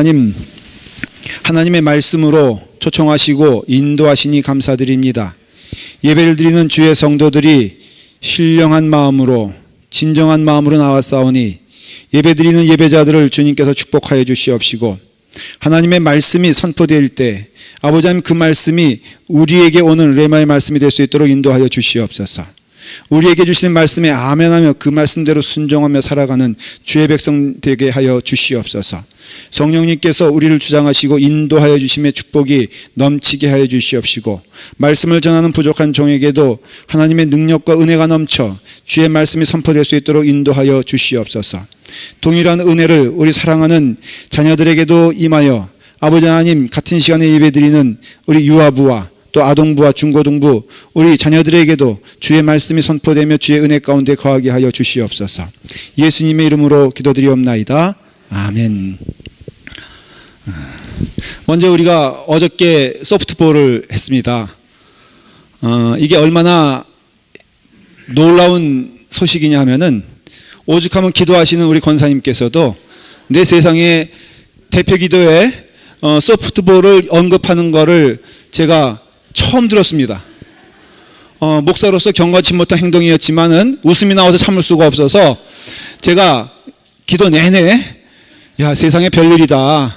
하나님, 하나님의 말씀으로 초청하시고 인도하시니 감사드립니다. 예배를 드리는 주의 성도들이 신령한 마음으로 진정한 마음으로 나왔사오니 예배드리는 예배자들을 주님께서 축복하여 주시옵시고, 하나님의 말씀이 선포될 때 아버지 하나님, 그 말씀이 우리에게 오는 레마의 말씀이 될 수 있도록 인도하여 주시옵소서. 우리에게 주시는 말씀에 아멘하며 그 말씀대로 순종하며 살아가는 주의 백성 되게 하여 주시옵소서. 성령님께서 우리를 주장하시고 인도하여 주심의 축복이 넘치게 하여 주시옵시고, 말씀을 전하는 부족한 종에게도 하나님의 능력과 은혜가 넘쳐 주의 말씀이 선포될 수 있도록 인도하여 주시옵소서. 동일한 은혜를 우리 사랑하는 자녀들에게도 임하여 아버지 하나님, 같은 시간에 예배드리는 우리 유아부와 또 아동부와 중고등부 우리 자녀들에게도 주의 말씀이 선포되며 주의 은혜 가운데 거하게 하여 주시옵소서. 예수님의 이름으로 기도드리옵나이다. 아멘. 먼저 우리가 어저께 소프트볼을 했습니다. 이게 얼마나 놀라운 소식이냐 하면은, 오죽하면 기도하시는 우리 권사님께서도 내 세상에 대표 기도에 소프트볼을 언급하는 거를 제가 처음 들었습니다. 목사로서 경건치 못한 행동이었지만은 웃음이 나와서 참을 수가 없어서 제가 기도 내내, 야, 세상에 별일이다,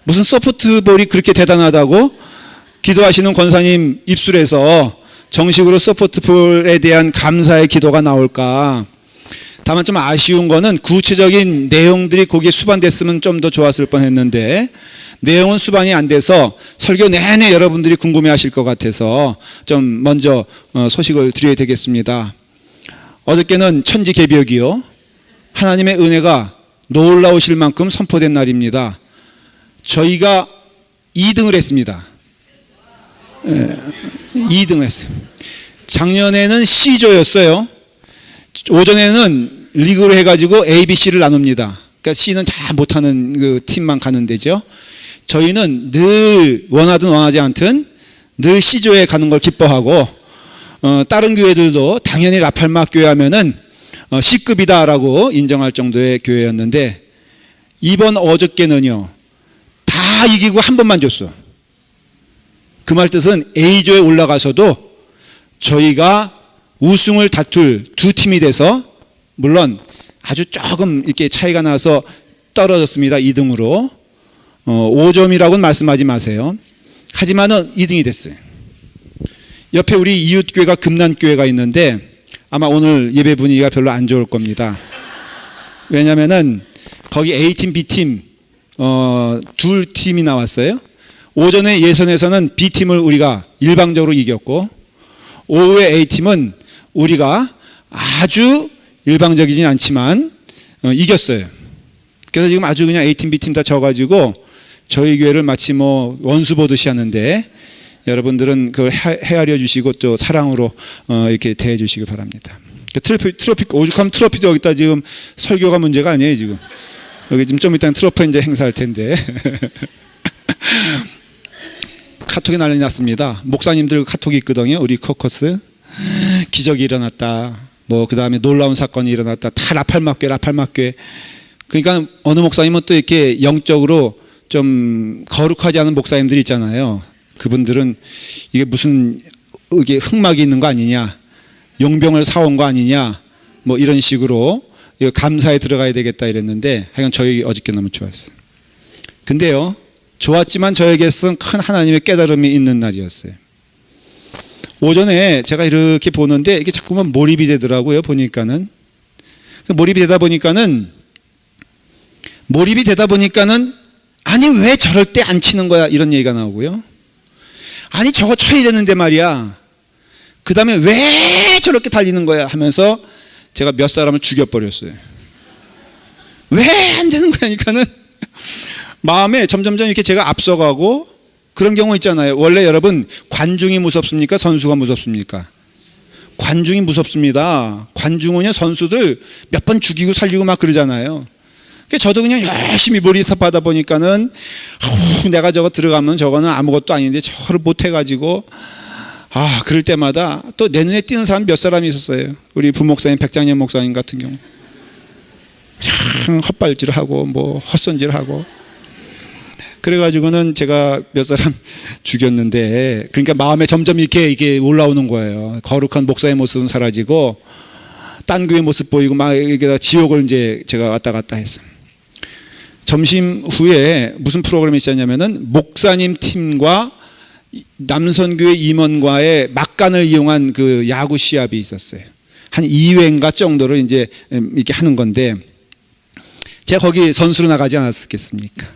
무슨 소프트볼이 그렇게 대단하다고 기도하시는 권사님 입술에서 정식으로 소프트볼에 대한 감사의 기도가 나올까. 다만 좀 아쉬운 거는 구체적인 내용들이 거기에 수반됐으면 좀 더 좋았을 뻔했는데, 내용은 수반이 안 돼서 설교 내내 여러분들이 궁금해하실 것 같아서 좀 먼저 소식을 드려야 되겠습니다. 어저께는 천지개벽이요, 하나님의 은혜가 놀라우실 만큼 선포된 날입니다. 저희가 2등을 했습니다. 2등을 했어요. 작년에는 C조였어요. 오전에는 리그로 해가지고 A, B, C를 나눕니다. 그러니까 C는 잘 못하는 그 팀만 가는 데죠. 저희는 늘 원하든 원하지 않든 늘 C조에 가는 걸 기뻐하고, 다른 교회들도 당연히 라팔마 교회 하면은 C급이다라고 인정할 정도의 교회였는데, 이번 어저께는요, 다 이기고 한 번만 줬어. 그 말 뜻은 A조에 올라가서도 저희가 우승을 다툴 두 팀이 돼서, 물론 아주 조금 이렇게 차이가 나서 떨어졌습니다. 2등으로. 5점이라고는 말씀하지 마세요. 하지만은 2등이 됐어요. 옆에 우리 이웃교회가 금난교회가 있는데 아마 오늘 예배 분위기가 별로 안 좋을 겁니다. 왜냐면은 거기 A팀, B팀 둘 팀이 나왔어요. 오전에 예선에서는 B팀을 우리가 일방적으로 이겼고, 오후에 A팀은 우리가 아주 일방적이진 않지만 이겼어요. 그래서 지금 아주 그냥 A팀, B팀 다 져가지고 저희 교회를 마치 뭐 원수 보듯이 하는데, 여러분들은 그걸 헤아려 주시고 또 사랑으로 이렇게 대해 주시기 바랍니다. 트로피 오죽하면 트로피도 여기다 지금 설교가 문제가 아니에요. 지금 여기 지금 좀 이따 트로피 이제 행사할 텐데 카톡이 난리 났습니다. 목사님들 카톡이 있거든요. 우리 코커스 기적이 일어났다, 뭐 그 다음에 놀라운 사건이 일어났다, 다 라팔마교회. 그러니까 어느 목사님은 또 이렇게 영적으로 좀 거룩하지 않은 목사님들이 있잖아요. 그분들은 이게 무슨 이게 흑막이 있는 거 아니냐, 용병을 사온 거 아니냐, 뭐 이런 식으로 감사에 들어가야 되겠다 이랬는데, 하여간 저희 어저께 너무 좋았어요. 근데요, 좋았지만 저에게서는 큰 하나님의 깨달음이 있는 날이었어요. 오전에 제가 이렇게 보는데 이게 자꾸만 몰입이 되더라고요. 보니까는 몰입이 되다 보니까는 아니 왜 저럴 때 안 치는 거야, 이런 얘기가 나오고요. 아니 저거 쳐야 되는데 말이야, 그 다음에 왜 저렇게 달리는 거야 하면서 제가 몇 사람을 죽여버렸어요. 왜 안 되는 거니까는 마음에 점점점 이렇게 제가 앞서가고, 그런 경우 있잖아요. 원래 여러분, 관중이 무섭습니까, 선수가 무섭습니까? 관중이 무섭습니다. 관중은요, 선수들 몇 번 죽이고 살리고 막 그러잖아요. 저도 그냥 열심히 몰입하다 보니까는 내가 저거 들어가면 저거는 아무것도 아닌데 저거를 못해가지고, 그럴 때마다 또 내 눈에 띄는 사람 몇 사람이 있었어요. 우리 부목사님, 백장년 목사님 같은 경우 그냥 헛발질하고 뭐 헛손질하고, 그래가지고는 제가 몇 사람 죽였는데, 그러니까 마음에 점점 이렇게 올라오는 거예요. 거룩한 목사의 모습은 사라지고 딴 교회 모습 보이고 막 이게 지옥을 이제 제가 왔다 갔다 했어요. 점심 후에 무슨 프로그램이 있었냐면은 목사님 팀과 남선교회 임원과의 막간을 이용한 그 야구 시합이 있었어요. 한 2회인가 정도를 이제 이렇게 하는 건데, 제가 거기 선수로 나가지 않았겠습니까?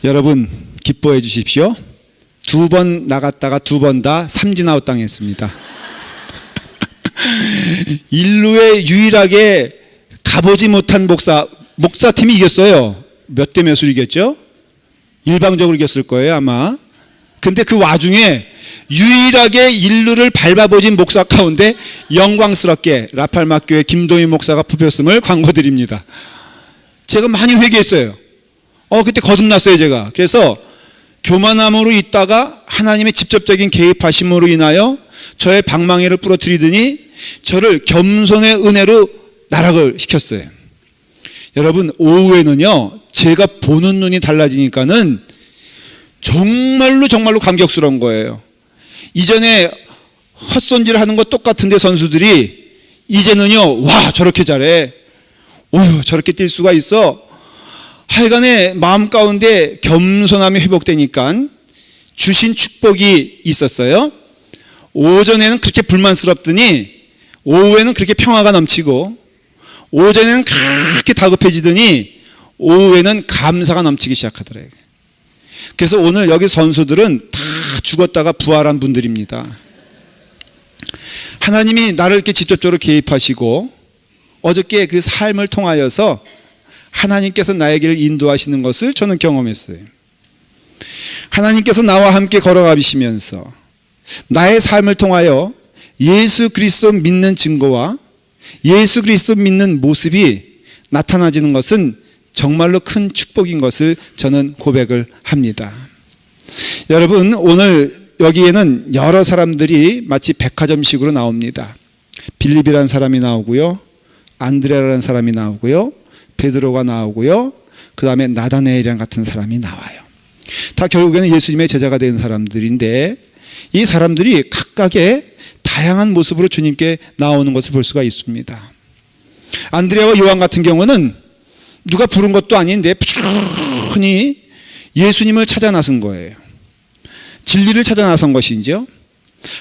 여러분 기뻐해 주십시오. 2번 나갔다가 2번 다 삼진아웃 당했습니다. 인류에 유일하게 가보지 못한 목사팀이 이겼어요. 몇 대 몇으로 이겼죠? 일방적으로 이겼을 거예요 아마. 근데 그 와중에 유일하게 인류를 밟아보진 목사 가운데 영광스럽게 라팔마교회 김도희 목사가 뽑혔음을 광고드립니다. 제가 많이 회개했어요. 그때 거듭났어요 제가. 그래서 교만함으로 있다가 하나님의 직접적인 개입하심으로 인하여 저의 방망이를 부러뜨리더니 저를 겸손의 은혜로 나락을 시켰어요. 여러분 오후에는요 제가 보는 눈이 달라지니까는 정말로 감격스러운 거예요. 이전에 헛손질 하는 거 똑같은데 선수들이 이제는요, 와 저렇게 잘해, 오휴 저렇게 뛸 수가 있어. 하여간에 마음 가운데 겸손함이 회복되니까 주신 축복이 있었어요. 오전에는 그렇게 불만스럽더니 오후에는 그렇게 평화가 넘치고, 오전에는 그렇게 다급해지더니 오후에는 감사가 넘치기 시작하더래요. 그래서 오늘 여기 선수들은 다 죽었다가 부활한 분들입니다. 하나님이 나를 이렇게 직접적으로 개입하시고 어저께 그 삶을 통하여서 하나님께서 나에게를 인도하시는 것을 저는 경험했어요. 하나님께서 나와 함께 걸어가시면서 나의 삶을 통하여 예수 그리스도 믿는 증거와 예수 그리스도 믿는 모습이 나타나지는 것은 정말로 큰 축복인 것을 저는 고백을 합니다. 여러분 오늘 여기에는 여러 사람들이 마치 백화점식으로 나옵니다. 빌립이라는 사람이 나오고요, 안드레라는 사람이 나오고요, 베드로가 나오고요, 그 다음에 나다네엘이랑 같은 사람이 나와요. 다 결국에는 예수님의 제자가 된 사람들인데, 이 사람들이 각각의 다양한 모습으로 주님께 나오는 것을 볼 수가 있습니다. 안드레와 요한 같은 경우는 누가 부른 것도 아닌데 부지런히 예수님을 찾아 나선 거예요. 진리를 찾아 나선 것이죠.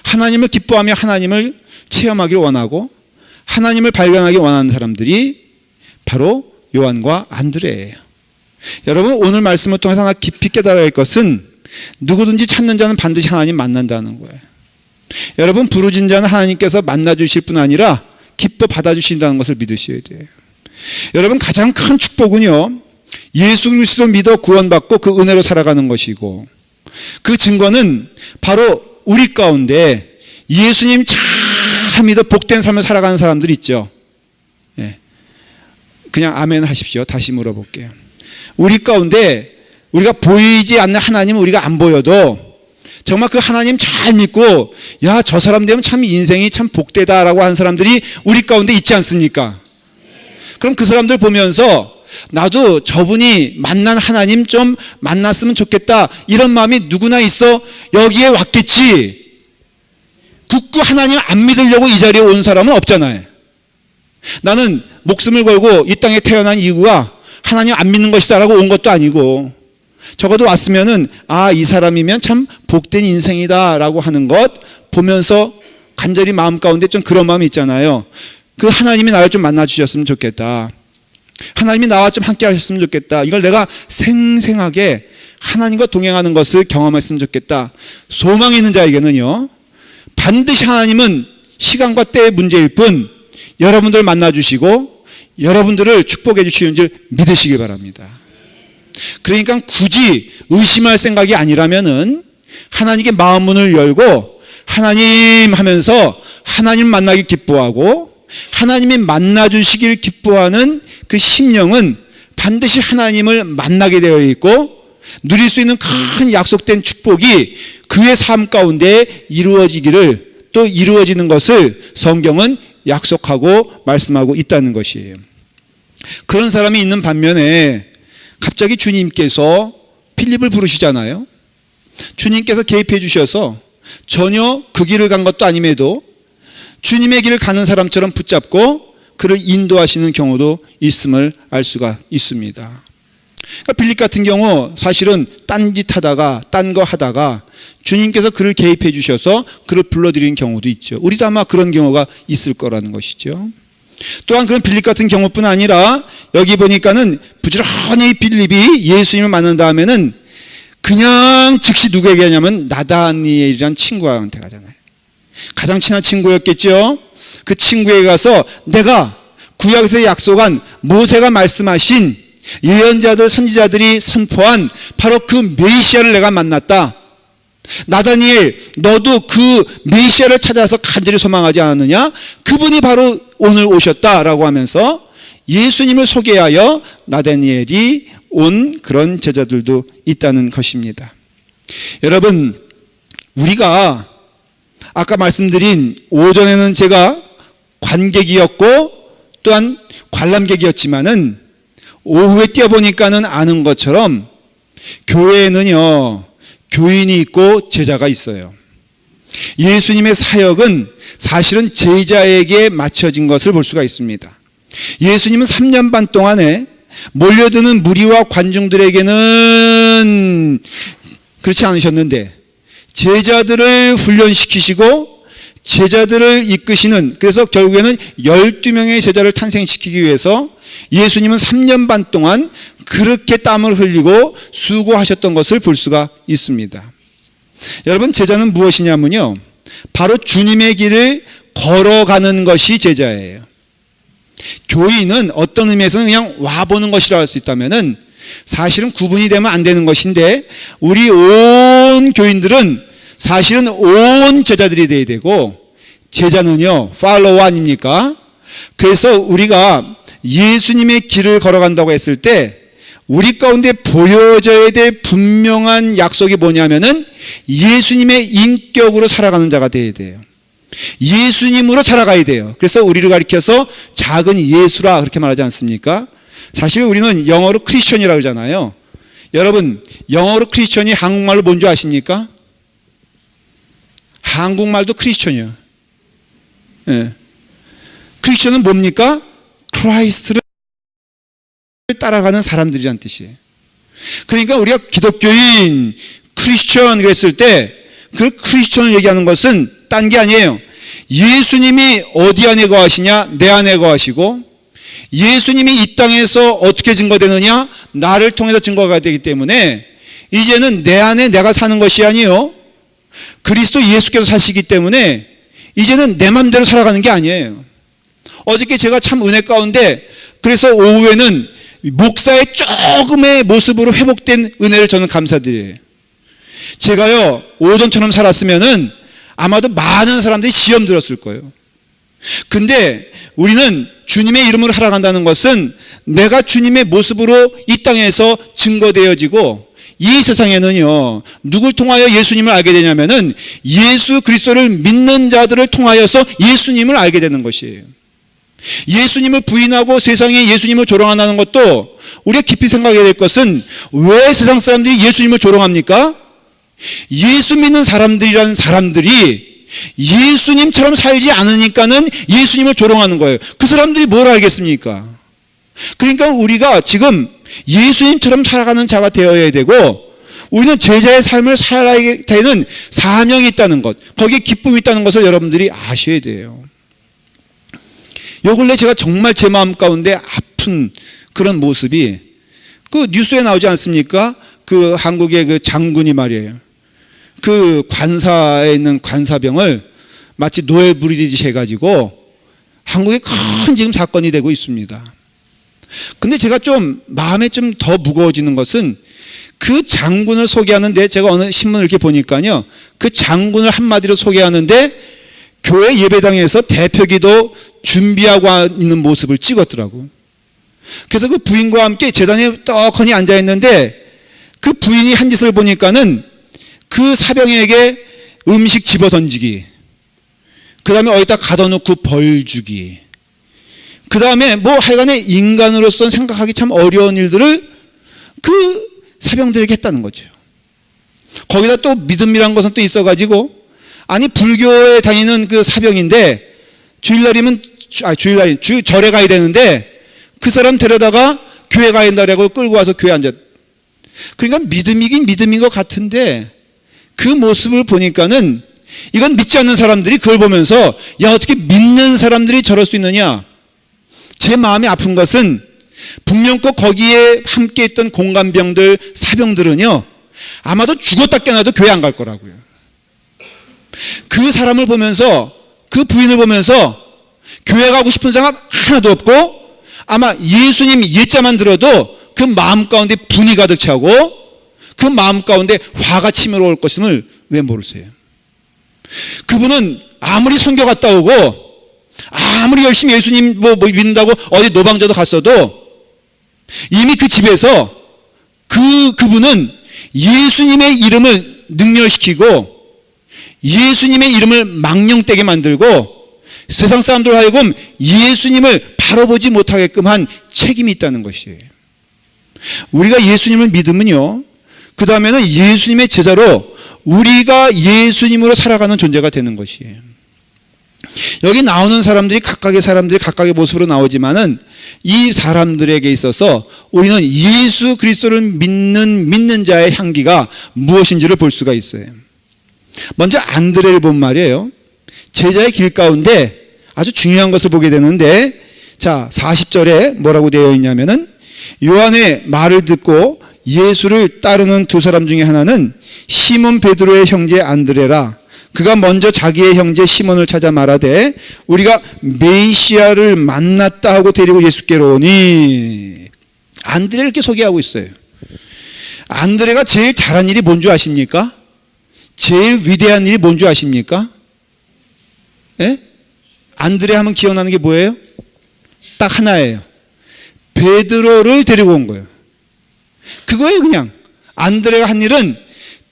하나님을 기뻐하며 하나님을 체험하기를 원하고 하나님을 발견하기 원하는 사람들이 바로 요한과 안드레예요. 여러분 오늘 말씀을 통해서 하나 깊이 깨달아야 할 것은 누구든지 찾는 자는 반드시 하나님 만난다는 거예요. 여러분 부르짖은 자는 하나님께서 만나주실 뿐 아니라 기뻐 받아주신다는 것을 믿으셔야 돼요. 여러분 가장 큰 축복은요, 예수 그리스도 믿어 구원받고 그 은혜로 살아가는 것이고, 그 증거는 바로 우리 가운데 예수님 잘 믿어 복된 삶을 살아가는 사람들 있죠. 그냥 아멘 하십시오. 다시 물어볼게요. 우리 가운데 우리가 보이지 않는 하나님은 우리가 안 보여도 정말 그 하나님 잘 믿고 야 저 사람 되면 참 인생이 참 복되다라고 하는 사람들이 우리 가운데 있지 않습니까? 그럼 그 사람들 보면서 나도 저분이 만난 하나님 좀 만났으면 좋겠다 이런 마음이 누구나 있어 여기에 왔겠지. 굳고 하나님 안 믿으려고 이 자리에 온 사람은 없잖아요. 나는 목숨을 걸고 이 땅에 태어난 이유가 하나님 안 믿는 것이다라고 온 것도 아니고, 적어도 왔으면은 이 사람이면 참 복된 인생이다라고 하는 것 보면서 간절히 마음 가운데 좀 그런 마음이 있잖아요. 그 하나님이 나를 좀 만나 주셨으면 좋겠다. 하나님이 나와 좀 함께 하셨으면 좋겠다. 이걸 내가 생생하게 하나님과 동행하는 것을 경험했으면 좋겠다. 소망이 있는 자에게는요, 반드시 하나님은 시간과 때의 문제일 뿐 여러분들을 만나 주시고 여러분들을 축복해 주시는 줄 믿으시기 바랍니다. 그러니까 굳이 의심할 생각이 아니라면은 하나님께 마음 문을 열고 하나님 하면서 하나님 만나기 기뻐하고 하나님이 만나 주시길 기뻐하는 그 심령은 반드시 하나님을 만나게 되어 있고 누릴 수 있는 큰 약속된 축복이 그의 삶 가운데 이루어지기를, 또 이루어지는 것을 성경은 약속하고 말씀하고 있다는 것이에요. 그런 사람이 있는 반면에 갑자기 주님께서 필립을 부르시잖아요. 주님께서 개입해 주셔서 전혀 그 길을 간 것도 아님에도 주님의 길을 가는 사람처럼 붙잡고 그를 인도하시는 경우도 있음을 알 수가 있습니다. 그러니까 빌립 같은 경우 사실은 딴짓 하다가 딴 거 하다가 주님께서 그를 개입해 주셔서 그를 불러들이는 경우도 있죠. 우리도 아마 그런 경우가 있을 거라는 것이죠. 또한 그런 빌립 같은 경우뿐 아니라 여기 보니까는 부지런히 빌립이 예수님을 만난 다음에는 그냥 즉시 누구에게 하냐면 나다니엘이라는 친구한테 가잖아요. 가장 친한 친구였겠죠. 그 친구에게 가서 내가 구약에서 약속한 모세가 말씀하신 예언자들 선지자들이 선포한 바로 그 메시아를 내가 만났다. 나다니엘 너도 그 메시아를 찾아서 간절히 소망하지 않았느냐? 그분이 바로 오늘 오셨다라고 하면서 예수님을 소개하여 나다니엘이 온 그런 제자들도 있다는 것입니다. 여러분, 우리가 아까 말씀드린 오전에는 제가 관객이었고 또한 관람객이었지만은 오후에 뛰어보니까는 아는 것처럼 교회에는요 교인이 있고 제자가 있어요. 예수님의 사역은 사실은 제자에게 맞춰진 것을 볼 수가 있습니다. 예수님은 3년 반 동안에 몰려드는 무리와 관중들에게는 그렇지 않으셨는데 제자들을 훈련시키시고 제자들을 이끄시는, 그래서 결국에는 12명의 제자를 탄생시키기 위해서 예수님은 3년 반 동안 그렇게 땀을 흘리고 수고하셨던 것을 볼 수가 있습니다. 여러분, 제자는 무엇이냐면요 바로 주님의 길을 걸어가는 것이 제자예요. 교인은 어떤 의미에서는 그냥 와보는 것이라 할 수 있다면은 사실은 구분이 되면 안 되는 것인데 우리 온 교인들은 사실은 온 제자들이 돼야 되고 제자는요 팔로워 아닙니까? 그래서 우리가 예수님의 길을 걸어간다고 했을 때 우리 가운데 보여져야 될 분명한 약속이 뭐냐면은 예수님의 인격으로 살아가는 자가 돼야 돼요. 예수님으로 살아가야 돼요. 그래서 우리를 가리켜서 작은 예수라 그렇게 말하지 않습니까? 사실 우리는 영어로 크리스천이라고 그러잖아요. 여러분, 영어로 크리스천이 한국말로 뭔지 아십니까? 한국말도 크리스천이에요. 예. 크리스천은 뭡니까? 크라이스트를 따라가는 사람들이란 뜻이에요. 그러니까 우리가 기독교인, 크리스천 그랬을 때 그 크리스천을 얘기하는 것은 딴 게 아니에요. 예수님이 어디 안에 거하시냐? 내 안에 거하시고 예수님이 이 땅에서 어떻게 증거되느냐? 나를 통해서 증거가 되기 때문에 이제는 내 안에 내가 사는 것이 아니에요. 그리스도 예수께서 사시기 때문에 이제는 내 맘대로 살아가는 게 아니에요. 어저께 제가 참 은혜 가운데 그래서 오후에는 목사의 조금의 모습으로 회복된 은혜를 저는 감사드려요. 제가요 오전처럼 살았으면은 아마도 많은 사람들이 시험 들었을 거예요. 근데 우리는 주님의 이름으로 살아간다는 것은 내가 주님의 모습으로 이 땅에서 증거되어지고 이 세상에는요 누굴 통하여 예수님을 알게 되냐면은 예수 그리스도를 믿는 자들을 통하여서 예수님을 알게 되는 것이에요. 예수님을 부인하고 세상에 예수님을 조롱한다는 것도 우리가 깊이 생각해야 될 것은 왜 세상 사람들이 예수님을 조롱합니까? 예수 믿는 사람들이라는 사람들이 예수님처럼 살지 않으니까는 예수님을 조롱하는 거예요. 그 사람들이 뭘 알겠습니까? 그러니까 우리가 지금 예수님처럼 살아가는 자가 되어야 되고 우리는 제자의 삶을 살아야 되는 사명이 있다는 것, 거기에 기쁨이 있다는 것을 여러분들이 아셔야 돼요. 요 근래 제가 정말 제 마음 가운데 아픈 그런 모습이 그 뉴스에 나오지 않습니까? 그 한국의 그 장군이 말이에요. 그 관사에 있는 관사병을 마치 노예 부리듯이 해가지고 한국에 큰 지금 사건이 되고 있습니다. 근데 제가 좀 마음에 좀 더 무거워지는 것은 그 장군을 소개하는데 제가 어느 신문을 이렇게 보니까요. 그 장군을 한마디로 소개하는데 교회 예배당에서 대표기도 준비하고 있는 모습을 찍었더라고. 그래서 그 부인과 함께 제단에 떡하니 앉아 있는데 그 부인이 한 짓을 보니까는 그 사병에게 음식 집어 던지기, 그 다음에 어디다 가둬놓고 벌 주기, 그 다음에 뭐 하여간에 인간으로서는 생각하기 참 어려운 일들을 그 사병들에게 했다는 거죠. 거기다 또 믿음이란 것은 또 있어가지고, 아니 불교에 다니는 그 사병인데 주일날이면 절에 가야 되는데 그 사람 데려다가 교회 가야 된다고 끌고 와서 교회 앉았. 그러니까 믿음이긴 믿음인 것 같은데 그 모습을 보니까는 이건 믿지 않는 사람들이 그걸 보면서 야, 어떻게 믿는 사람들이 저럴 수 있느냐. 제 마음이 아픈 것은 분명코 거기에 함께 있던 공감병들, 사병들은요, 아마도 죽었다 깨나도 교회 안 갈 거라고요. 그 사람을 보면서, 그 부인을 보면서 교회 가고 싶은 사람 하나도 없고, 아마 예수님 예자만 들어도 그 마음 가운데 분이 가득 차고 그 마음 가운데 화가 치밀어 올 것임을 왜 모르세요? 그분은 아무리 선교 갔다 오고 아무리 열심히 예수님 뭐 믿는다고 어디 노방자도 갔어도 이미 그 집에서 그분은 예수님의 이름을 능멸시키고 예수님의 이름을 망령되게 만들고 세상 사람들 하여금 예수님을 바로 보지 못하게끔 한 책임이 있다는 것이에요. 우리가 예수님을 믿으면요, 그 다음에는 예수님의 제자로 우리가 예수님으로 살아가는 존재가 되는 것이에요. 여기 나오는 사람들이 각각의 모습으로 나오지만은 이 사람들에게 있어서 우리는 예수 그리스도를 믿는 자의 향기가 무엇인지를 볼 수가 있어요. 먼저 안드레를 본 말이에요. 제자의 길 가운데 아주 중요한 것을 보게 되는데, 자 40절에 뭐라고 되어 있냐면은 요한의 말을 듣고 예수를 따르는 두 사람 중에 하나는 시몬 베드로의 형제 안드레라. 그가 먼저 자기의 형제 시몬을 찾아 말하되 우리가 메시아를 만났다 하고 데리고 예수께로 오니. 안드레를 이렇게 소개하고 있어요. 안드레가 제일 잘한 일이 뭔 줄 아십니까? 제일 위대한 일이 뭔 줄 아십니까? 예? 안드레 하면 기억나는 게 뭐예요? 딱 하나예요. 베드로를 데리고 온 거예요. 그거예요. 그냥 안드레가 한 일은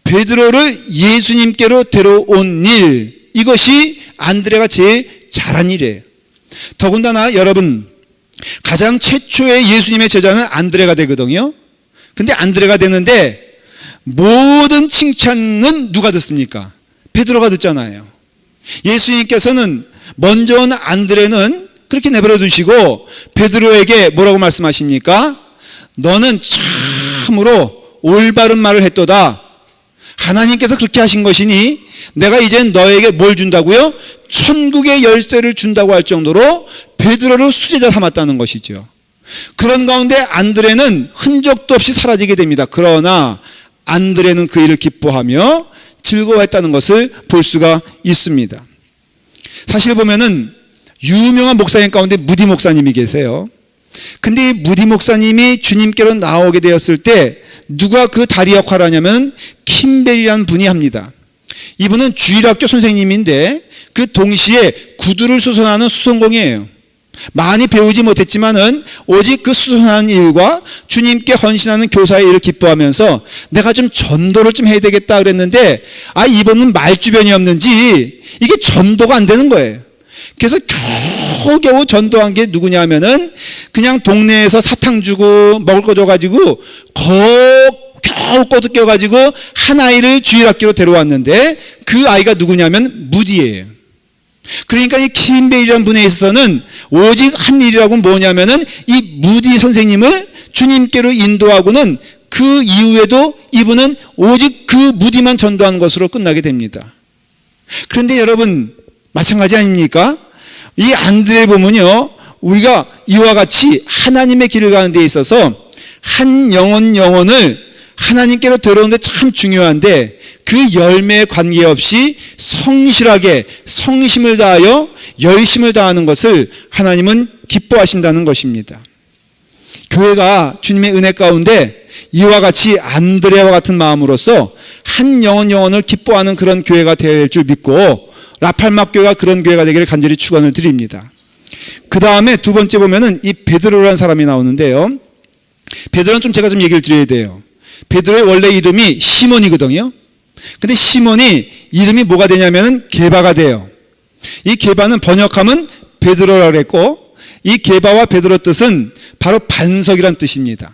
베드로를 예수님께로 데려온 일, 이것이 안드레가 제일 잘한 일이에요. 더군다나 여러분, 가장 최초의 예수님의 제자는 안드레가 되거든요. 근데 안드레가 되는데 모든 칭찬은 누가 듣습니까? 베드로가 듣잖아요. 예수님께서는 먼저 온 안드레는 그렇게 내버려 두시고 베드로에게 뭐라고 말씀하십니까? 너는 참으로 올바른 말을 했도다. 하나님께서 그렇게 하신 것이니 내가 이제 너에게 뭘 준다고요? 천국의 열쇠를 준다고 할 정도로 베드로를 수제자 삼았다는 것이죠. 그런 가운데 안드레는 흔적도 없이 사라지게 됩니다. 그러나 안드레는 그 일을 기뻐하며 즐거워했다는 것을 볼 수가 있습니다. 사실 보면은 유명한 목사님 가운데 무디 목사님이 계세요. 근데 이 무디 목사님이 주님께로 나오게 되었을 때 누가 그 다리 역할을 하냐면 킴벨이라는 분이 합니다. 이분은 주일학교 선생님인데 그 동시에 구두를 수선하는 수선공이에요. 많이 배우지 못했지만은 오직 그 수선하는 일과 주님께 헌신하는 교사의 일을 기뻐하면서 내가 좀 전도를 좀 해야 되겠다 그랬는데 이분은 말주변이 없는지 이게 전도가 안 되는 거예요. 그래서 겨우겨우 전도한 게 누구냐 하면은 그냥 동네에서 사탕 주고 먹을 거 줘가지고 겨우 꼬드겨가지고 한 아이를 주일학교로 데려왔는데 그 아이가 누구냐면 무디예요. 그러니까 이 킴베이라는 분에 있어서는 오직 한 일이라고 뭐냐면은 이 무디 선생님을 주님께로 인도하고는 그 이후에도 이분은 오직 그 무디만 전도하는 것으로 끝나게 됩니다. 그런데 여러분 마찬가지 아닙니까? 이 안드레 보면요, 우리가 이와 같이 하나님의 길을 가는 데 있어서 한 영혼을 하나님께로 데려오는데 참 중요한데 그 열매에 관계없이 성실하게 성심을 다하여 열심을 다하는 것을 하나님은 기뻐하신다는 것입니다. 교회가 주님의 은혜 가운데 이와 같이 안드레와 같은 마음으로서 한 영혼을 기뻐하는 그런 교회가 될 줄 믿고 라팔막 교회가 그런 교회가 되기를 간절히 축원을 드립니다. 그 다음에 두 번째 보면은 이 베드로라는 사람이 나오는데요. 베드로는 제가 좀 얘기를 드려야 돼요. 베드로의 원래 이름이 시몬이거든요. 근데 시몬이 이름이 뭐가 되냐면은 게바가 돼요. 이 게바는 번역하면 베드로라고 했고 이 게바와 베드로 뜻은 바로 반석이란 뜻입니다.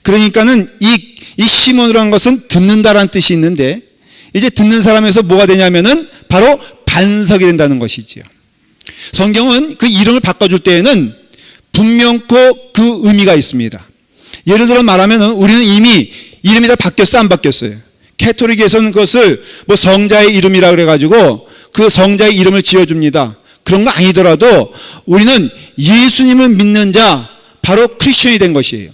그러니까는 이 시몬이라는 것은 듣는다라는 뜻이 있는데, 이제 듣는 사람에서 뭐가 되냐면은 바로 반석이 된다는 것이지요. 성경은 그 이름을 바꿔줄 때에는 분명코 그 의미가 있습니다. 예를 들어 말하면은 우리는 이미 이름이 다 바뀌었어, 안 바뀌었어요? 캐토릭에서는 그것을 뭐 성자의 이름이라 그래가지고 그 성자의 이름을 지어줍니다. 그런 거 아니더라도 우리는 예수님을 믿는 자, 바로 크리스천이 된 것이에요.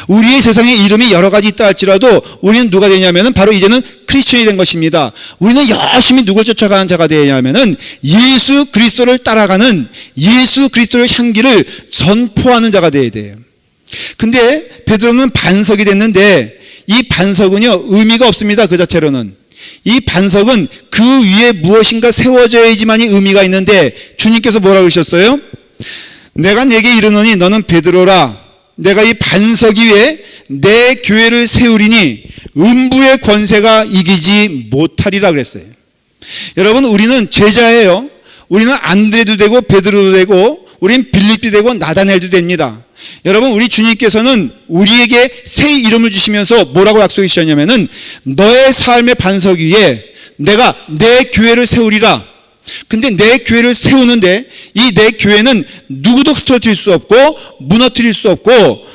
우리의 세상에 이름이 여러 가지 있다 할지라도 우리는 누가 되냐면은 바로 이제는 크리스천이 된 것입니다. 우리는 열심히 누굴 쫓아가는 자가 되냐면은 예수 그리스도를 따라가는, 예수 그리스도의 향기를 전포하는 자가 되어야 돼요. 근데 베드로는 반석이 됐는데, 이 반석은요 의미가 없습니다. 그 자체로는. 이 반석은 그 위에 무엇인가 세워져야지만이 의미가 있는데, 주님께서 뭐라고 그러셨어요? 내가 내게 이르노니 너는 베드로라. 내가 이 반석 위에 내 교회를 세우리니 음부의 권세가 이기지 못하리라 그랬어요. 여러분, 우리는 제자예요. 우리는 안드레도 되고 베드로도 되고 우린 빌립도 되고 나다넬도 됩니다. 여러분, 우리 주님께서는 우리에게 새 이름을 주시면서 뭐라고 약속해 주셨냐면은 너의 삶의 반석 위에 내가 내 교회를 세우리라. 근데 내 교회를 세우는데 이 내 교회는 누구도 흐트러뜨릴 수 없고 무너뜨릴 수 없고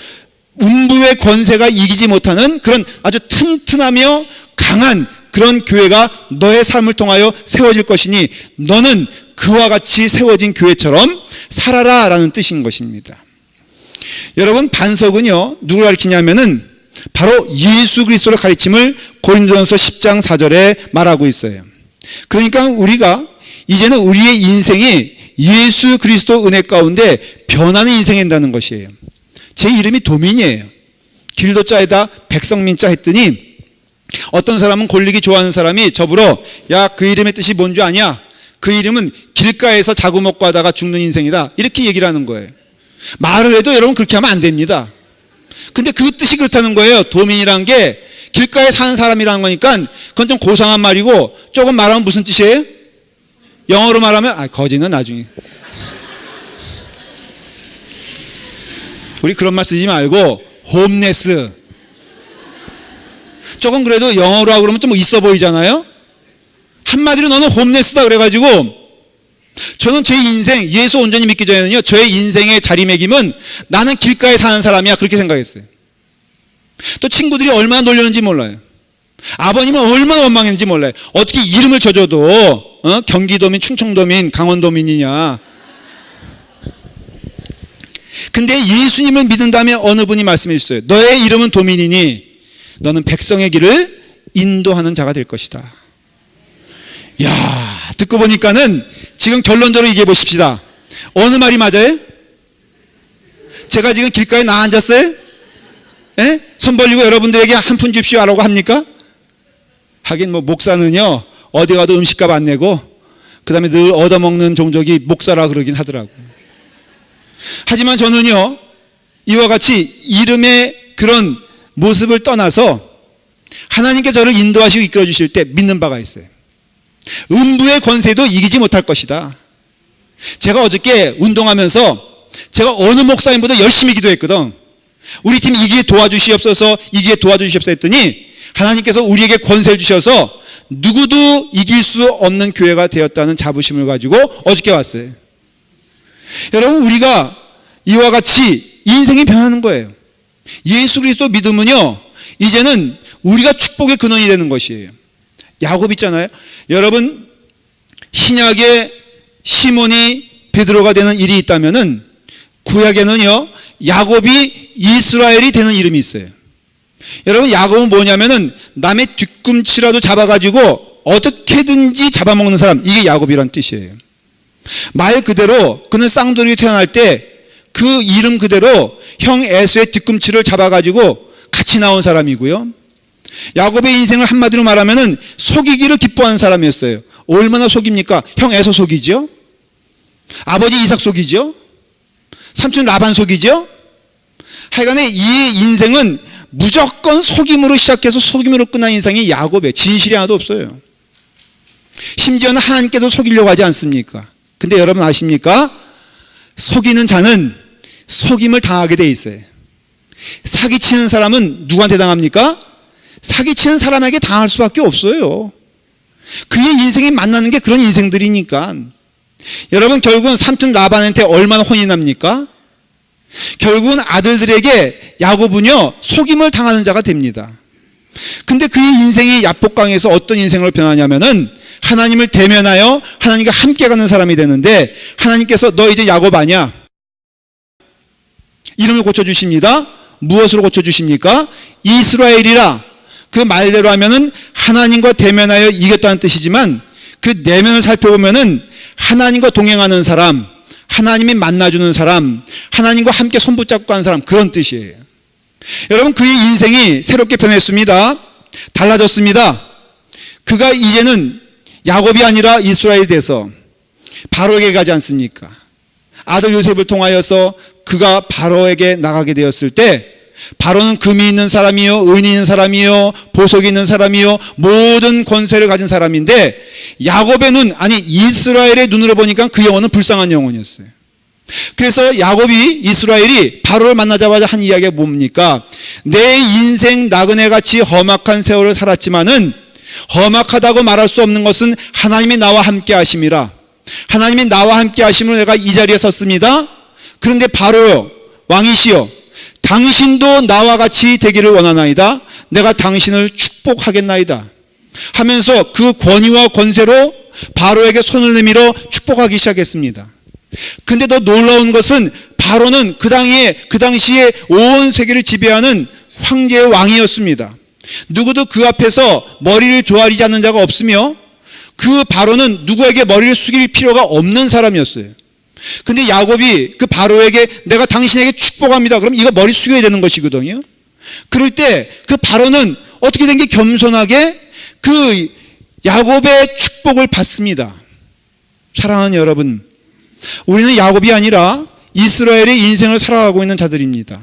음부의 권세가 이기지 못하는 그런 아주 튼튼하며 강한 그런 교회가 너의 삶을 통하여 세워질 것이니 너는 그와 같이 세워진 교회처럼 살아라 라는 뜻인 것입니다. 여러분, 반석은요 누구를 가리키냐면은 바로 예수 그리스도를 가리킴을 고린도전서 10장 4절에 말하고 있어요. 그러니까 우리가 이제는 우리의 인생이 예수 그리스도 은혜 가운데 변하는 인생이 된다는 것이에요. 제 이름이 도민이에요. 길도자에다 백성민자 했더니 어떤 사람은 골리기 좋아하는 사람이 저보러, 야, 그 이름의 뜻이 뭔 줄 아냐? 그 이름은 길가에서 자고 먹고 하다가 죽는 인생이다. 이렇게 얘기를 하는 거예요. 말을 해도 여러분 그렇게 하면 안 됩니다. 근데 그 뜻이 그렇다는 거예요. 도민이란 게 길가에 사는 사람이라는 거니까 그건 좀 고상한 말이고, 조금 말하면 무슨 뜻이에요? 영어로 말하면 거지는 나중에. 우리 그런 말 쓰지 말고 홈레스. 조금 그래도 영어로 하고 그러면 좀 있어 보이잖아요. 한마디로 너는 홈레스다 그래가지고, 저는 제 인생 예수 온전히 믿기 전에는요 저의 인생의 자리매김은 나는 길가에 사는 사람이야 그렇게 생각했어요. 또 친구들이 얼마나 놀렸는지 몰라요. 아버님은 얼마나 원망했는지 몰라요. 어떻게 이름을 져줘도 경기도민, 충청도민, 강원도민이냐. 근데 예수님을 믿는다면 어느 분이 말씀해 주셨어요. 너의 이름은 도민이니 너는 백성의 길을 인도하는 자가 될 것이다. 야, 듣고 보니까는 지금 결론적으로 얘기해 보십시다. 어느 말이 맞아요? 제가 지금 길가에 나 앉았어요? 예? 손 벌리고 여러분들에게 한 푼 줍시오 라고 합니까? 하긴 뭐 목사는요 어디 가도 음식값 안 내고 그 다음에 늘 얻어먹는 종족이 목사라 그러긴 하더라고요. 하지만 저는요 이와 같이 이름의 그런 모습을 떠나서 하나님께 저를 인도하시고 이끌어 주실 때 믿는 바가 있어요. 음부의 권세도 이기지 못할 것이다. 제가 어저께 운동하면서 제가 어느 목사님보다 열심히 기도했거든. 우리 팀 이기게 도와주시옵소서, 이기게 도와주시옵소서 했더니 하나님께서 우리에게 권세를 주셔서 누구도 이길 수 없는 교회가 되었다는 자부심을 가지고 어저께 왔어요. 여러분, 우리가 이와 같이 인생이 변하는 거예요. 예수 그리스도 믿음은요 이제는 우리가 축복의 근원이 되는 것이에요. 야곱 있잖아요. 여러분, 신약에 시몬이 베드로가 되는 일이 있다면은 구약에는요 야곱이 이스라엘이 되는 이름이 있어요. 여러분, 야곱은 뭐냐면은 남의 뒤꿈치라도 잡아가지고 어떻게든지 잡아먹는 사람, 이게 야곱이란 뜻이에요. 말 그대로 그는 쌍둥이 태어날 때 그 이름 그대로 형 에서의 뒤꿈치를 잡아가지고 같이 나온 사람이고요. 야곱의 인생을 한마디로 말하면은 속이기를 기뻐하는 사람이었어요. 얼마나 속입니까? 형 에서 속이죠. 아버지 이삭 속이죠. 삼촌 라반 속이죠. 하여간에 이 인생은 무조건 속임으로 시작해서 속임으로 끝난 인생이 야곱의 진실이 하나도 없어요. 심지어는 하나님께도 속이려고 하지 않습니까? 근데 여러분 아십니까? 속이는 자는 속임을 당하게 돼 있어요. 사기치는 사람은 누구한테 당합니까? 사기치는 사람에게 당할 수밖에 없어요. 그의 인생이 만나는 게 그런 인생들이니까. 여러분, 결국은 삼촌 라반한테 얼마나 혼이 납니까? 결국은 아들들에게 야곱은요 속임을 당하는 자가 됩니다. 근데 그의 인생이 야복강에서 어떤 인생으로 변하냐면은 하나님을 대면하여 하나님과 함께 가는 사람이 되는데, 하나님께서 너 이제 야곱 아니야. 이름을 고쳐주십니다. 무엇으로 고쳐주십니까? 이스라엘이라. 그 말대로 하면은 하나님과 대면하여 이겼다는 뜻이지만, 그 내면을 살펴보면은 하나님과 동행하는 사람, 하나님이 만나주는 사람, 하나님과 함께 손붙잡고 가는 사람, 그런 뜻이에요. 여러분, 그의 인생이 새롭게 변했습니다. 달라졌습니다. 그가 이제는 야곱이 아니라 이스라엘 돼서 바로에게 가지 않습니까? 아들 요셉을 통하여서 그가 바로에게 나가게 되었을 때, 바로는 금이 있는 사람이요, 은이 있는 사람이요, 보석이 있는 사람이요, 모든 권세를 가진 사람인데, 야곱의 눈, 아니 이스라엘의 눈으로 보니까 그 영혼은 불쌍한 영혼이었어요. 그래서 야곱이, 이스라엘이 바로를 만나자마자 한 이야기가 뭡니까? 내 인생 나그네같이 험악한 세월을 살았지만은 험악하다고 말할 수 없는 것은 하나님이 나와 함께 하심이라. 하나님이 나와 함께 하심으로 내가 이 자리에 섰습니다. 그런데 바로요, 왕이시여, 당신도 나와 같이 되기를 원하나이다. 내가 당신을 축복하겠나이다 하면서 그 권위와 권세로 바로에게 손을 내밀어 축복하기 시작했습니다. 근데 더 놀라운 것은 바로는 그 당시에 온 세계를 지배하는 황제의 왕이었습니다. 누구도 그 앞에서 머리를 조아리지 않는 자가 없으며, 그 바로는 누구에게 머리를 숙일 필요가 없는 사람이었어요. 근데 야곱이 그 바로에게 내가 당신에게 축복합니다. 그럼 이거 머리 숙여야 되는 것이거든요. 그럴 때 그 바로는 어떻게 된 게 겸손하게 그 야곱의 축복을 받습니다. 사랑하는 여러분, 우리는 야곱이 아니라 이스라엘의 인생을 살아가고 있는 자들입니다.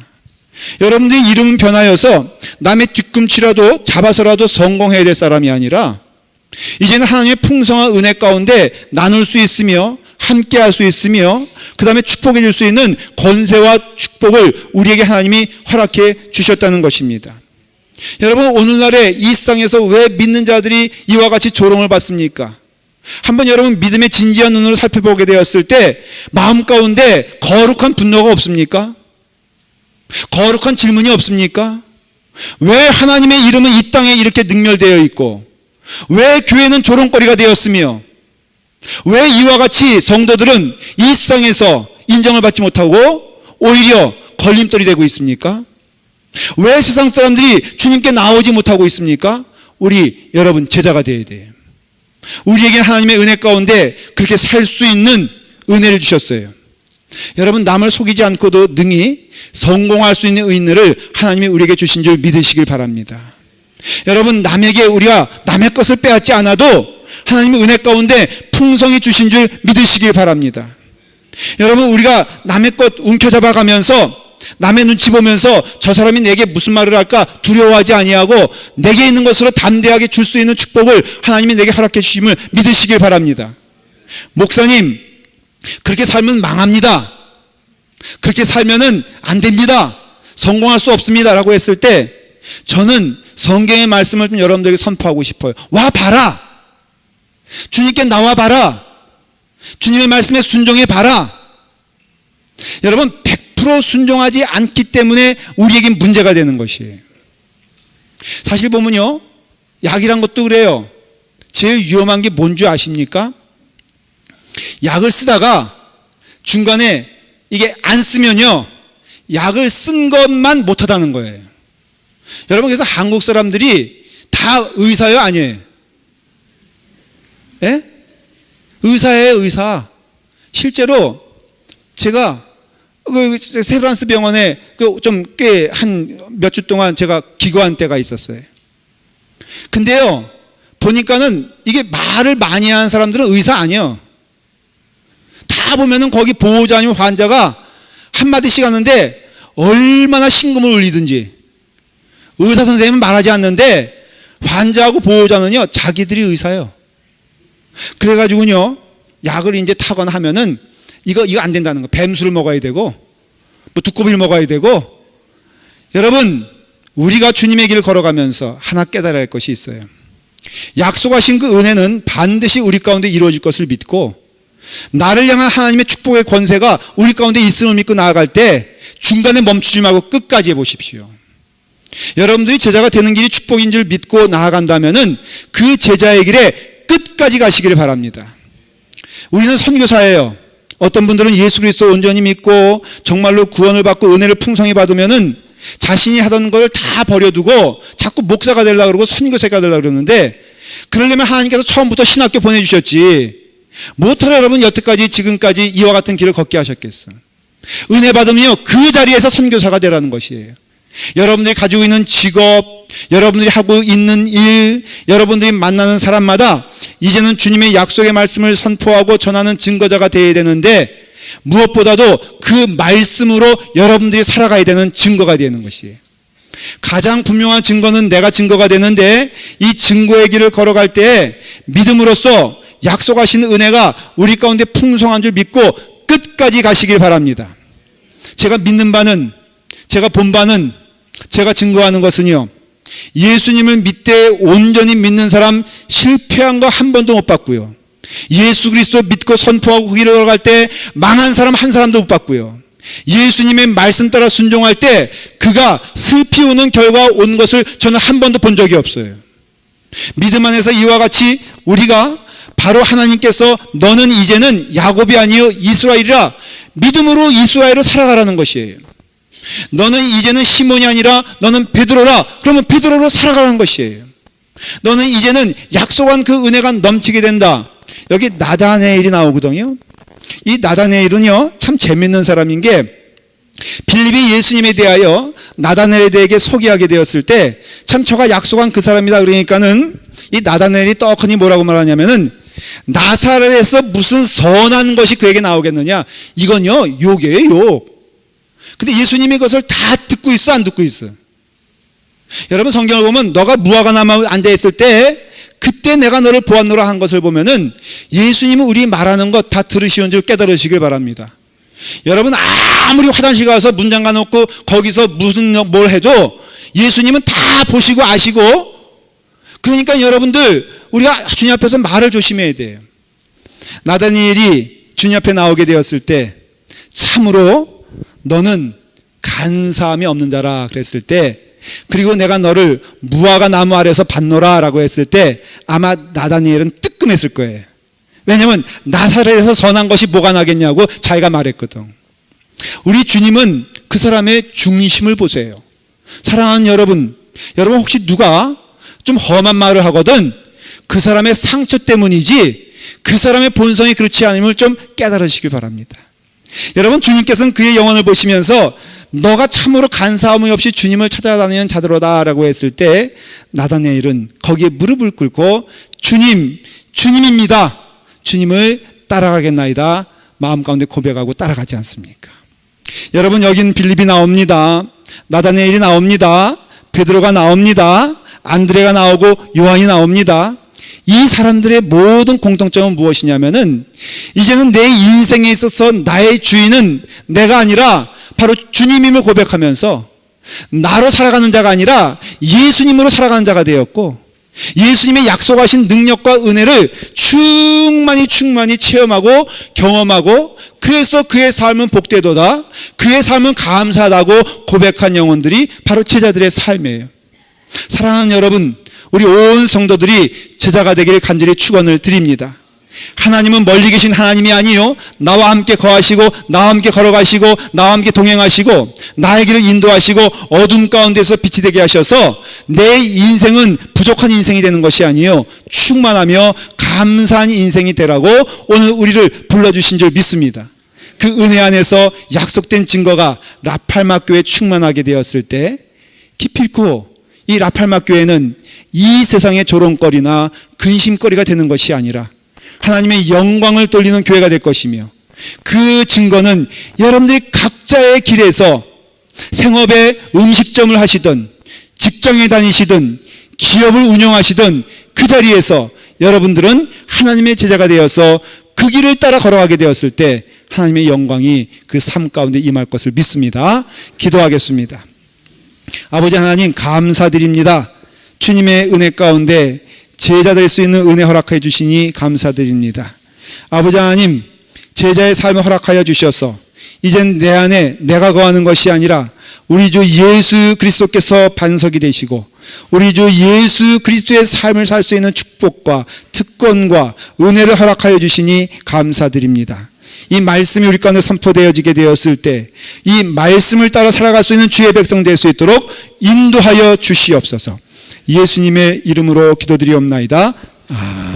여러분들의 이름은 변하여서 남의 뒤꿈치라도 잡아서라도 성공해야 될 사람이 아니라, 이제는 하나님의 풍성한 은혜 가운데 나눌 수 있으며 함께 할 수 있으며 그 다음에 축복해 줄 수 있는 권세와 축복을 우리에게 하나님이 허락해 주셨다는 것입니다. 여러분, 오늘날의 이 세상에서 왜 믿는 자들이 이와 같이 조롱을 받습니까? 한번 여러분 믿음의 진지한 눈으로 살펴보게 되었을 때 마음 가운데 거룩한 분노가 없습니까? 거룩한 질문이 없습니까? 왜 하나님의 이름은 이 땅에 이렇게 능멸되어 있고, 왜 교회는 조롱거리가 되었으며, 왜 이와 같이 성도들은 이 세상에서 인정을 받지 못하고 오히려 걸림돌이 되고 있습니까? 왜 세상 사람들이 주님께 나오지 못하고 있습니까? 우리 여러분 제자가 되어야 돼요. 우리에게 하나님의 은혜 가운데 그렇게 살 수 있는 은혜를 주셨어요. 여러분, 남을 속이지 않고도 능히 성공할 수 있는 은혜를 하나님이 우리에게 주신 줄 믿으시길 바랍니다. 여러분, 우리가 남의 것을 빼앗지 않아도 하나님의 은혜 가운데 풍성히 주신 줄 믿으시길 바랍니다. 여러분, 우리가 남의 것 움켜잡아가면서 남의 눈치 보면서 저 사람이 내게 무슨 말을 할까 두려워하지 아니하고 내게 있는 것으로 담대하게 줄 수 있는 축복을 하나님이 내게 허락해 주심을 믿으시길 바랍니다. 목사님, 그렇게 살면 망합니다. 그렇게 살면은 안 됩니다. 성공할 수 없습니다. 라고 했을 때 저는 성경의 말씀을 좀 여러분들에게 선포하고 싶어요. 와 봐라. 주님께 나와 봐라. 주님의 말씀에 순종해 봐라. 여러분, 100% 순종하지 않기 때문에 우리에게 문제가 되는 것이에요. 사실 보면요, 약이란 것도 그래요. 제일 위험한 게 뭔지 아십니까? 약을 쓰다가 중간에 이게 안 쓰면요, 약을 쓴 것만 못하다는 거예요. 여러분, 그래서 한국 사람들이 다 의사예요, 아니에요? 예? 의사예요, 의사. 실제로 제가 세브란스 병원에 좀 꽤 한 몇 주 동안 제가 기거한 때가 있었어요. 근데요, 보니까는 이게 말을 많이 하는 사람들은 의사 아니에요. 다 보면은 거기 보호자 아니면 환자가 한마디씩 하는데 얼마나 신금을 울리든지, 의사 선생님은 말하지 않는데 환자하고 보호자는요 자기들이 의사예요. 그래가지고요 약을 이제 타거나 하면은 이거 안 된다는 거. 뱀술을 먹어야 되고 뭐 두꺼비를 먹어야 되고, 여러분, 우리가 주님의 길을 걸어가면서 하나 깨달아야 할 것이 있어요. 약속하신 그 은혜는 반드시 우리 가운데 이루어질 것을 믿고, 나를 향한 하나님의 축복의 권세가 우리 가운데 있음을 믿고 나아갈 때 중간에 멈추지 말고 끝까지 해보십시오. 여러분들이 제자가 되는 길이 축복인 줄 믿고 나아간다면은 그 제자의 길에 끝까지 가시기를 바랍니다. 우리는 선교사예요. 어떤 분들은 예수 그리스도 온전히 믿고 정말로 구원을 받고 은혜를 풍성히 받으면은 자신이 하던 걸 다 버려두고 자꾸 목사가 되려고 그러고 선교사가 되려고 그러는데, 그러려면 하나님께서 처음부터 신학교 보내주셨지, 못하러 여러분 여태까지 지금까지 이와 같은 길을 걷게 하셨겠어. 은혜 받으면요, 그 자리에서 선교사가 되라는 것이에요. 여러분들이 가지고 있는 직업, 여러분들이 하고 있는 일, 여러분들이 만나는 사람마다 이제는 주님의 약속의 말씀을 선포하고 전하는 증거자가 되어야 되는데, 무엇보다도 그 말씀으로 여러분들이 살아가야 되는 증거가 되는 것이에요. 가장 분명한 증거는 내가 증거가 되는데, 이 증거의 길을 걸어갈 때 믿음으로써 약속하신 은혜가 우리 가운데 풍성한 줄 믿고 끝까지 가시길 바랍니다. 제가 믿는 바는, 제가 본 바는, 제가 증거하는 것은요, 예수님을 믿되 온전히 믿는 사람 실패한 거 한 번도 못 봤고요, 예수 그리스도 믿고 선포하고 그 길을 걸어갈 때 망한 사람 한 사람도 못 봤고요, 예수님의 말씀 따라 순종할 때 그가 슬피 우는 결과 온 것을 저는 한 번도 본 적이 없어요. 믿음 안에서 이와 같이 우리가 바로 하나님께서 너는 이제는 야곱이 아니요 이스라엘이라, 믿음으로 이스라엘로 살아가라는 것이에요. 너는 이제는 시몬이 아니라 너는 베드로라, 그러면 베드로로 살아가라는 것이에요. 너는 이제는 약속한 그 은혜가 넘치게 된다. 여기 나다네일이 나오거든요. 이 나다네일은요, 참 재밌는 사람인 게, 빌립이 예수님에 대하여 나다네일에게 소개하게 되었을 때 참 저가 약속한 그 사람이다 그러니까는 이 나다네일이 떡하니 뭐라고 말하냐면은, 나사렛에서 무슨 선한 것이 그에게 나오겠느냐, 이건요 욕이에요, 욕. 근데 예수님이 그것을 다 듣고 있어, 안 듣고 있어? 여러분, 성경을 보면 너가 무화과나무에 앉아있을 때 그때 내가 너를 보았노라 한 것을 보면은 예수님은 우리 말하는 것 다 들으시는 줄 깨달으시길 바랍니다. 여러분, 아무리 화장실 가서 문 잠가 놓고 거기서 무슨 뭘 해도 예수님은 다 보시고 아시고, 그러니까 여러분들 우리가 주님 앞에서 말을 조심해야 돼요. 나다니엘이 주님 앞에 나오게 되었을 때 참으로 너는 간사함이 없는 자라 그랬을 때, 그리고 내가 너를 무화과 나무 아래서 봤노라 라고 했을 때 아마 나다니엘은 뜨끔했을 거예요. 왜냐하면 나사렛에서 선한 것이 뭐가 나겠냐고 자기가 말했거든. 우리 주님은 그 사람의 중심을 보세요. 사랑하는 여러분, 여러분 혹시 누가 좀 험한 말을 하거든 그 사람의 상처 때문이지 그 사람의 본성이 그렇지 않음을 좀 깨달으시길 바랍니다. 여러분, 주님께서는 그의 영혼을 보시면서 너가 참으로 간사함이 없이 주님을 찾아다니는 자들로다 라고 했을 때 나다니엘은 거기에 무릎을 꿇고 주님입니다, 주님을 따라가겠나이다 마음 가운데 고백하고 따라가지 않습니까? 여러분, 여긴 빌립이 나옵니다, 나다니엘이 나옵니다, 베드로가 나옵니다, 안드레가 나오고 요한이 나옵니다. 이 사람들의 모든 공통점은 무엇이냐면은, 이제는 내 인생에 있어서 나의 주인은 내가 아니라 바로 주님임을 고백하면서 나로 살아가는 자가 아니라 예수님으로 살아가는 자가 되었고, 예수님의 약속하신 능력과 은혜를 충만히 체험하고 경험하고, 그래서 그의 삶은 복되도다, 그의 삶은 감사하다고 고백한 영혼들이 바로 제자들의 삶이에요. 사랑하는 여러분, 우리 온 성도들이 제자가 되기를 간절히 축원을 드립니다. 하나님은 멀리 계신 하나님이 아니요, 나와 함께 거하시고 나와 함께 걸어가시고 나와 함께 동행하시고 나의 길을 인도하시고 어둠 가운데서 빛이 되게 하셔서 내 인생은 부족한 인생이 되는 것이 아니요, 충만하며 감사한 인생이 되라고 오늘 우리를 불러주신 줄 믿습니다. 그 은혜 안에서 약속된 증거가 라팔마 교회에 충만하게 되었을 때 기필코 이 라팔마 교회는 이 세상의 조롱거리나 근심거리가 되는 것이 아니라 하나님의 영광을 돌리는 교회가 될 것이며, 그 증거는 여러분들이 각자의 길에서 생업에 음식점을 하시든 직장에 다니시든 기업을 운영하시든 그 자리에서 여러분들은 하나님의 제자가 되어서 그 길을 따라 걸어가게 되었을 때 하나님의 영광이 그 삶 가운데 임할 것을 믿습니다. 기도하겠습니다. 아버지 하나님 감사드립니다. 주님의 은혜 가운데 제자 될 수 있는 은혜 허락해 주시니 감사드립니다. 아버지 하나님, 제자의 삶을 허락하여 주셔서 이젠 내 안에 내가 거하는 것이 아니라 우리 주 예수 그리스도께서 반석이 되시고 우리 주 예수 그리스도의 삶을 살 수 있는 축복과 특권과 은혜를 허락하여 주시니 감사드립니다. 이 말씀이 우리 가운데 선포되어지게 되었을 때 이 말씀을 따라 살아갈 수 있는 주의 백성 될 수 있도록 인도하여 주시옵소서. 예수님의 이름으로 기도드리옵나이다. 아멘.